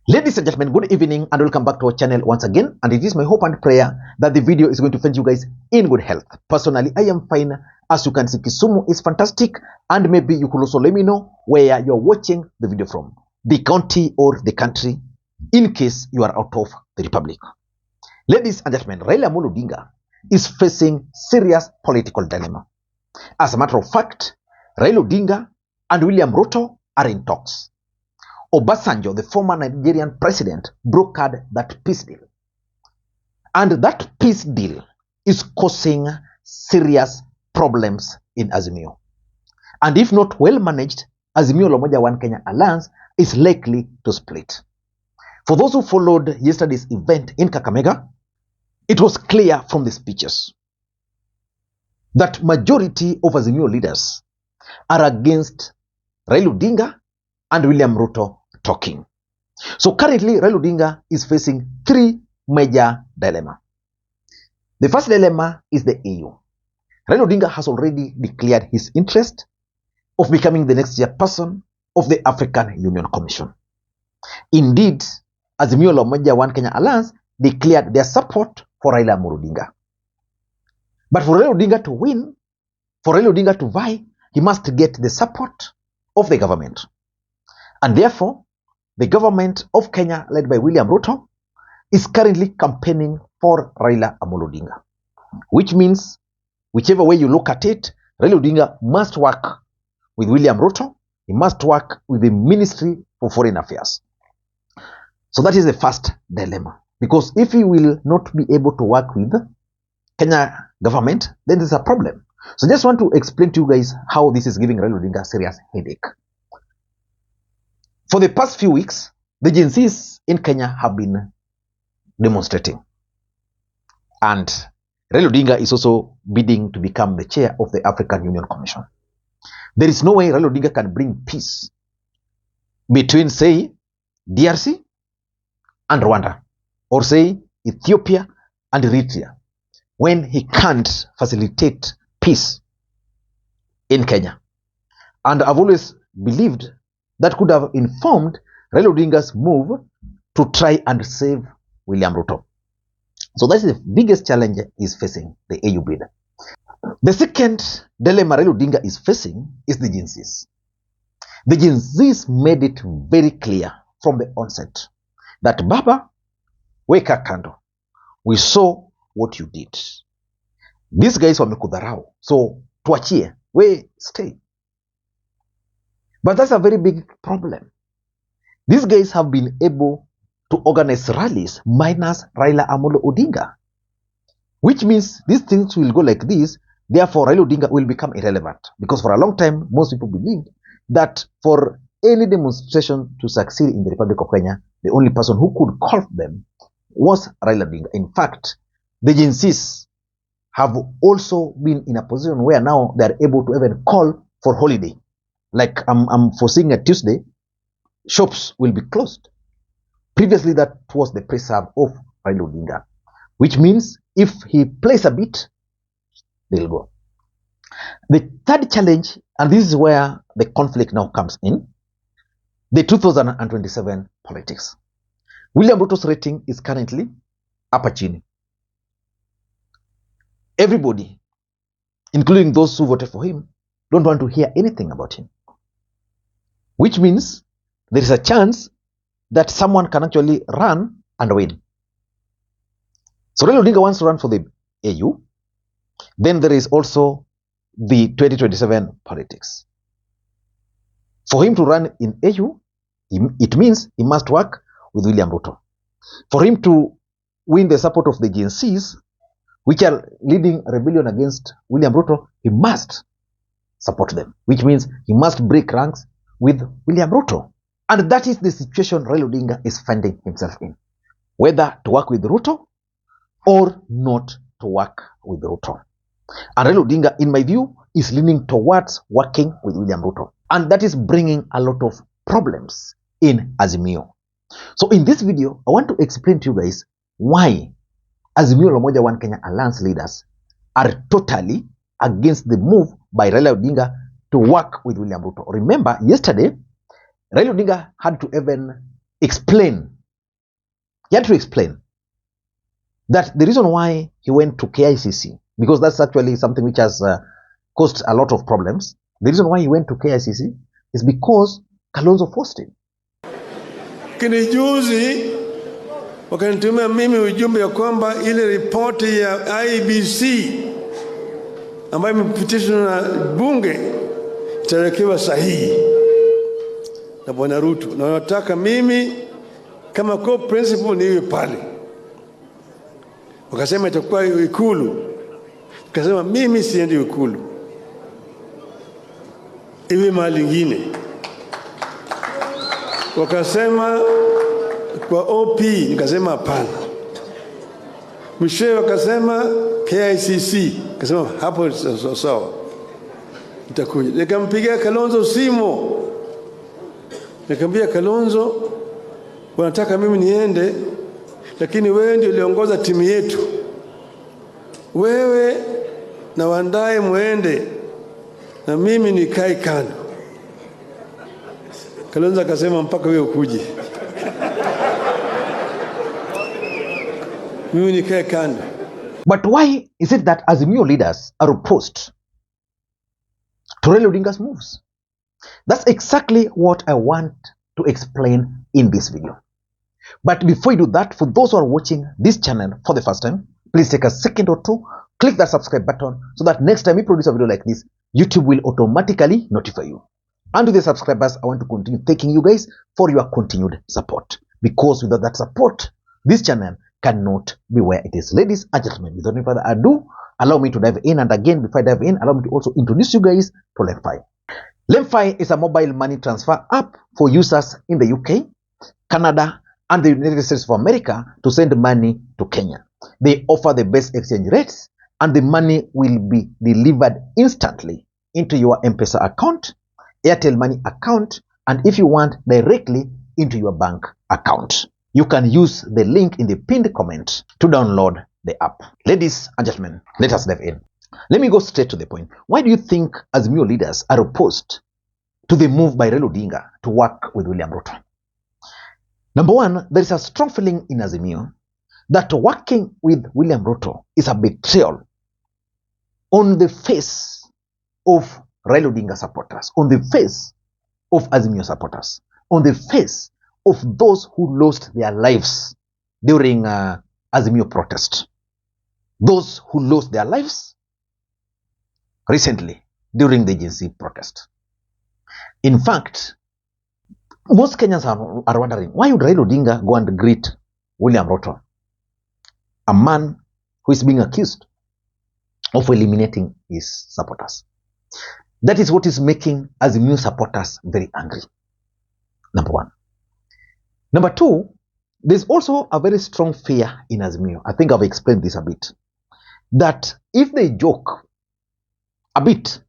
Ladies and gentlemen, good evening and welcome back to our channel once again. And it is my hope and prayer that the video is going to find you guys in good health. Personally, I am fine. As you can see, Kisumu is fantastic. And maybe you could also let me know where you're watching the video from, the county or the country, in case you are out of the republic. Ladies and gentlemen, Raila Odinga is facing serious political dilemma. As a matter of fact, Raila Odinga and William Ruto are in talks. Obasanjo, the former Nigerian president, brokered that peace deal. And that peace deal is causing serious problems in Azimio. And if not well managed, Azimio Lomoja One Kenya alliance is likely to split. For those who followed yesterday's event in Kakamega, it was clear from the speeches that majority of Azimio leaders are against Raila Odinga and William Ruto talking. So currently, Raila Odinga is facing three major dilemmas. The first dilemma is the AU. Raila Odinga has already declared his interest of becoming the next chairperson of the African Union Commission. Indeed, Azimio la Umoja One Kenya Alliance declared their support for Raila Odinga. But for Raila Odinga to win, for Raila Odinga to vie, he must get the support of the government. And therefore, the government of Kenya, led by William Ruto, is currently campaigning for Raila Odinga. Which means, whichever way you look at it, Raila Odinga must work with William Ruto. He must work with the Ministry for Foreign Affairs. So that is the first dilemma. Because if he will not be able to work with Kenya government, then there's a problem. So just want to explain to you guys how this is giving Raila Odinga a serious headache. For the past few weeks, the Gen Zs in Kenya have been demonstrating. And Raila Odinga is also bidding to become the chair of the African Union Commission. There is no way Raila Odinga can bring peace between, say, DRC and Rwanda, or say, Ethiopia and Eritrea, when he can't facilitate peace in Kenya. And I've always believed that could have informed Raila Odinga's move to try and save William Ruto. So that's the biggest challenge he's facing, the AU bid. The second dilemma Raila Odinga is facing is the Gen Zs. The Gen Zs made it very clear from the onset that Baba, weka kando. We saw what you did. These guys wamekudharau. So tuachie, we stay. But that's a very big problem. These guys have been able to organize rallies minus Raila Odinga, which means these things will go like this. Therefore, Raila Odinga will become irrelevant. Because for a long time, most people believed that for any demonstration to succeed in the Republic of Kenya, the only person who could call them was Raila Odinga. In fact, the Gen Zs have also been in a position where now they are able to even call for holiday. Like I'm foreseeing a Tuesday, shops will be closed. Previously, that was the preserve of Raila Odinga, which means if he plays a bit, they'll go. The third challenge, and this is where the conflict now comes in, the 2027 politics. William Ruto's rating is currently upper chini. Everybody, including those who voted for him, don't want to hear anything about him. Which means there is a chance that someone can actually run and win. So Raila Odinga wants to run for the AU. Then there is also the 2027 politics. For him to run in AU, it means he must work with William Ruto. For him to win the support of the Gen Zs, which are leading rebellion against William Ruto, he must support them, which means he must break ranks with William Ruto. And that is the situation Raila Odinga is finding himself in. Whether to work with Ruto or not to work with Ruto. And Raila Odinga, in my view, is leaning towards working with William Ruto. And that is bringing a lot of problems in Azimio. So in this video, I want to explain to you guys why Azimio la Umoja One Kenya Alliance leaders are totally against the move by Raila Odinga to work with William Ruto. Remember, yesterday, Raila Odinga had to even explain He had to explain that the reason why he went to KICC, because that's actually something which has caused a lot of problems. The reason why he went to KICC is because Kalonzo forced him. Juzi wakanitumia mimi ujumbe ya kwamba ile ripoti ya IBC ambayo imepitishwa na bunge itarekewa sahihi na Bwana Ruto, na wanataka mimi kama co-principal niwe pale. Wakasema itakuwa Ikulu. Wakasema mimi siendi Ikulu, iwe mahali ingine. Wakasema kwa OP, nikasema hapana. Mwishowe wakasema KICC, nikasema hapo sawa, nitakuja. Nikampigia Kalonzo simu, nikamwambia Kalonzo, wanataka mimi niende, lakini wewe ndio uliongoza timu yetu, wewe na Wandae muende na mimi nikae kando. Kalonzo akasema mpaka wewe ukuje, mimi nikae kando. But why is it that Azimio leaders are opposed to Raila Odinga's moves? That's exactly what I want to explain in this video. But before you do that, for those who are watching this channel for the first time, please take a second or two, click that subscribe button so that next time we produce a video like this, YouTube will automatically notify you. And to the subscribers, I want to continue thanking you guys for your continued support. Because without that support, this channel cannot be where it is. Ladies and gentlemen, without any further ado, allow me to dive in. And again, before I dive in, allow me to also introduce you guys to Lemfi. Lemfi is a mobile money transfer app for users in the UK, Canada, and the United States of America to send money to Kenya. They offer the best exchange rates, and the money will be delivered instantly into your M-Pesa account, Airtel Money account, and if you want, directly into your bank account. You can use the link in the pinned comment to download the app. Ladies and gentlemen, let us dive in. Let me go straight to the point. Why do you think Azimio leaders are opposed to the move by Raila Odinga to work with William Ruto? Number one, there is a strong feeling in Azimio that working with William Ruto is a betrayal on the face of Raila Odinga supporters, on the face of Azimio supporters, on the face of those who lost their lives during Azimio protest. Those who lost their lives recently during the Gen Z protest. In fact, most Kenyans are wondering, why would Raila Odinga go and greet William Ruto, a man who is being accused of eliminating his supporters? That is what is making Azimio supporters very angry. Number one. Number two, there's also a very strong fear in Azimio. I think I've explained this a bit. That if they joke a bit,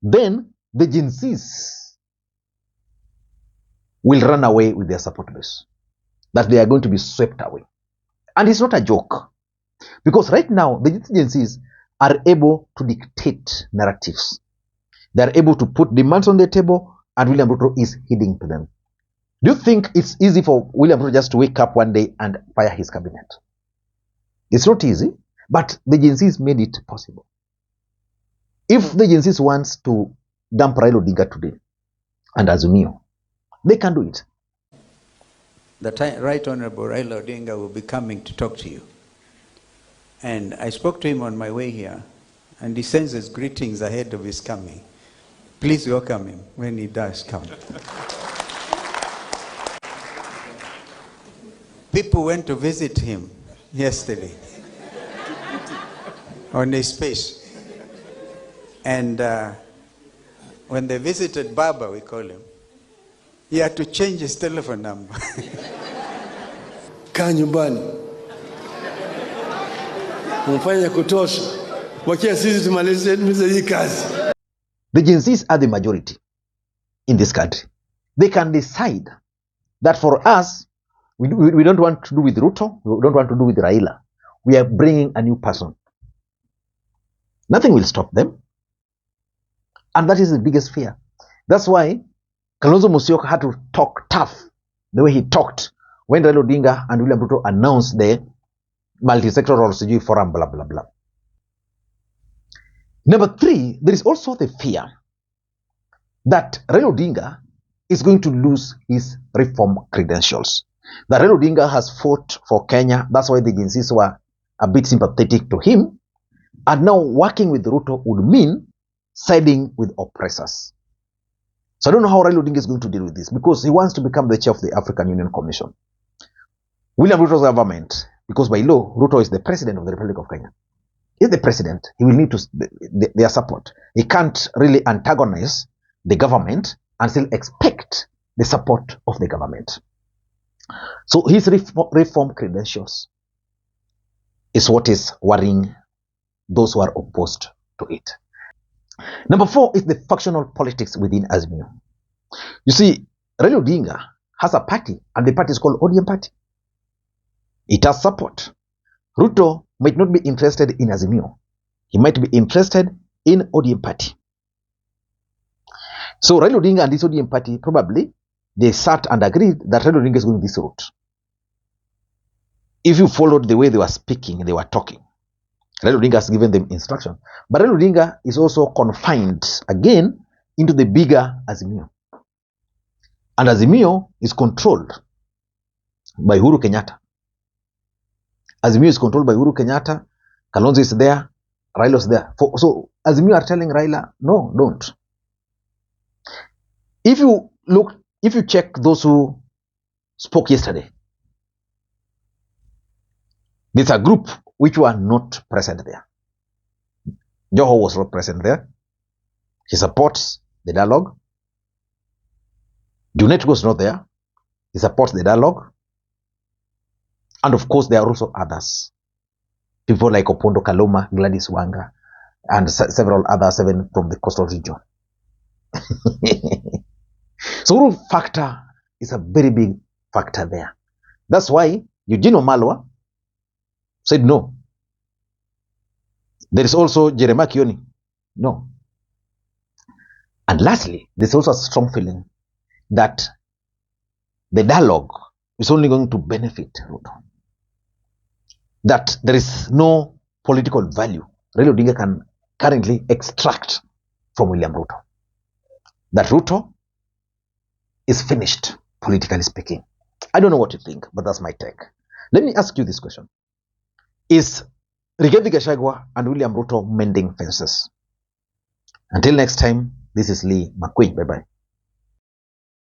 then the Gen Zs will run away with their support base. That they are going to be swept away. And it's not a joke. Because right now, the Gen Zs are able to dictate narratives. They are able to put demands on the table, and William Ruto is heeding to them. Do you think it's easy for William Ruto just to wake up one day and fire his cabinet? It's not easy, but the Gen Zs made it possible. If the Gen Zs wants to dump Raila Odinga today and Azimio, they can do it. The Right Honorable Raila Odinga will be coming to talk to you. And I spoke to him on my way here, and he sends his greetings ahead of his coming. Please welcome him when he does come. People went to visit him yesterday on his space. And when they visited Baba, we call him, he had to change his telephone number. Kaa nyumbani, mfanya kutosha, wakia sisi tumalize hii kazi. The Gen Zs are the majority in this country. They can decide that for us, we don't want to do with Ruto, we don't want to do with Raila. We are bringing a new person. Nothing will stop them. And that is the biggest fear. That's why Kalonzo Musyoka had to talk tough the way he talked when Raila Odinga and William Ruto announced the Multi-Sectoral Forum, blah, blah, blah. Number 3, there is also the fear that Raila Odinga is going to lose his reform credentials. That Raila Odinga has fought for Kenya. That's why the agencies were a bit sympathetic to him. And now working with Ruto would mean siding with oppressors. So I don't know how Raila Odinga is going to deal with this, because he wants to become the chair of the African Union Commission. William Ruto's government, because by law, Ruto is the president of the Republic of Kenya. He's the president. He will need their support. He can't really antagonize the government and still expect the support of the government. So his reform credentials is what is worrying those who are opposed to it. Number 4 is the factional politics within Azimio. You see, Raila Odinga has a party, and the party is called ODM Party. It has support. Ruto might not be interested in Azimio. He might be interested in ODM Party. So Raila Odinga and this ODM Party, probably, they sat and agreed that Raila Odinga is going this route. If you followed the way they were speaking, they were talking, Raila Odinga has given them instruction. But Raila Odinga is also confined again into the bigger Azimio. And Azimio is controlled by Uhuru Kenyatta. Azimio is controlled by Uhuru Kenyatta. Kalonzo is there. Raila is there. So Azimio are telling Raila, no, don't. If you check those who spoke yesterday, there's a group which were not present there. Joho was not present there. He supports the dialogue. Junet was not there. He supports the dialogue. And of course, there are also others. People like Opondo Kaloma, Gladys Wanga, and several others, even from the coastal region. So Uhuru factor is a very big factor there. That's why Eugene Wamalwa said no. There is also Jeremiah Kioni. No. And lastly, there's also a strong feeling that the dialogue is only going to benefit Ruto. That there is no political value Raila Odinga can currently extract from William Ruto. That Ruto is finished, politically speaking. I don't know what you think, but that's my take. Let me ask you this question. Is Rigathi Gachagua and William Ruto mending fences? Until next time, this is Lee Makwiny. Bye-bye.